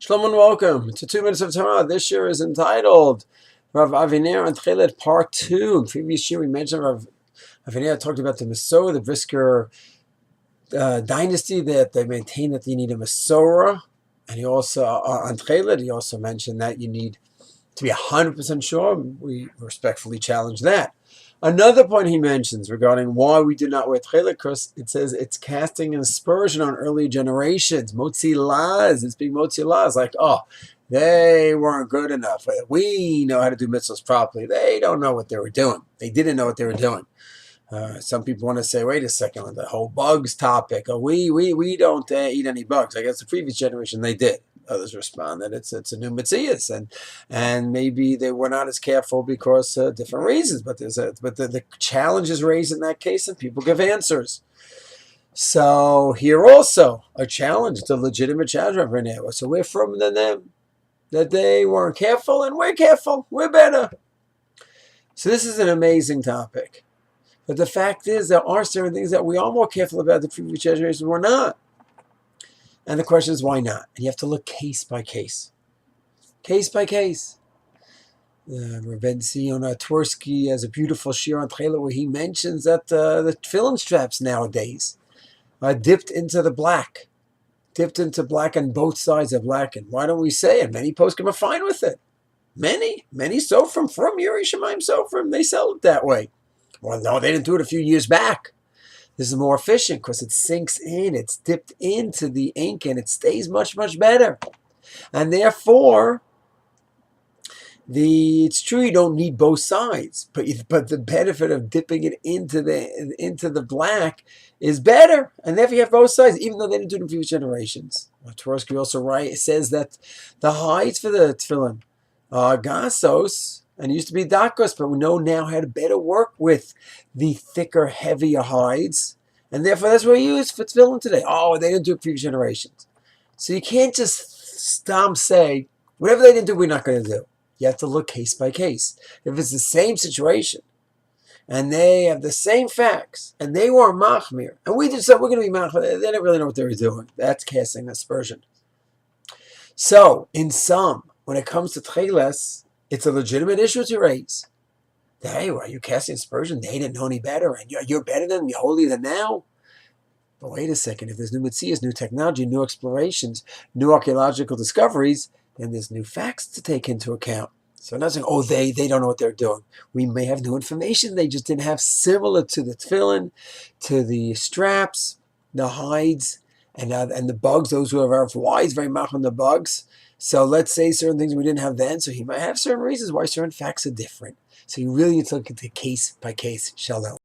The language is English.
Shalom and welcome to 2 Minutes of Torah. This year is entitled Rav Aviner On Techelet Part 2. In previous year we mentioned Rav Aviner talked about the Masorah, the Brisker dynasty, that they maintain that you need a Masorah. And he also, on Techelet, he also mentioned that you need to be 100% sure. We respectfully challenge that. Another point he mentions regarding why we do not wear Techelet, because it says it's casting an aspersion on early generations. Motzi Laz, it's being Motzi Laz, like, oh, they weren't good enough. We know how to do mitzvahs properly. They don't know what they were doing. They didn't know what they were doing. Some people want to say, wait a second, the whole bugs topic. Oh, we don't eat any bugs. I guess the previous generation, they did. Others respond that it's a new Metzias, and maybe they were not as careful because different reasons. But the challenge is raised in that case, and people give answers. So here also a challenge, it's a legitimate challenge right now. So we're from them that they weren't careful, and we're careful. We're better. So this is an amazing topic. But the fact is, there are certain things that we are more careful about the previous generations were not. And the question is, why not? And you have to look case by case. Case by case. Rabbi Zion Twersky has a beautiful shir on Techelet where he mentions that the tefillin straps nowadays are dipped into the black. Dipped into black, and both sides are black. And why don't we say it? Many poskim are fine with it. Many Sofrim from Yeri Shemaim Sofrim, they sell it that way. Well, no, they didn't do it a few years back. This is more efficient because it sinks in. It's dipped into the ink and it stays much, much better. And therefore, it's true you don't need both sides, but the benefit of dipping it into the black is better. And therefore, you have both sides, even though they didn't do it in previous generations. Twersky also says that the hides for the tefillin are gasos. And it used to be dakos, but we know now how to better work with the thicker, heavier hides. And therefore, that's what we use for tefillin today. Oh, they didn't do it previous generations. So you can't just say, whatever they didn't do, we're not going to do. You have to look case by case. If it's the same situation, and they have the same facts, and they were machmir, and we just said we're going to be machmir, they didn't really know what they were doing. That's casting aspersion. So, in sum, when it comes to Techeles, it's a legitimate issue to raise. Hey, why are you casting aspersion? They didn't know any better, and you're better than them, you're holier than now. But wait a second, if there's new metzias, new technology, new explorations, new archaeological discoveries, then there's new facts to take into account. So I'm not saying, oh, they don't know what they're doing. We may have new information they just didn't have, similar to the tefillin, to the straps, the hides, and the bugs. Those who are wise, very much on the bugs. So let's say certain things we didn't have then, so he might have certain reasons why certain facts are different. So you really need to look at the case by case. Shalom.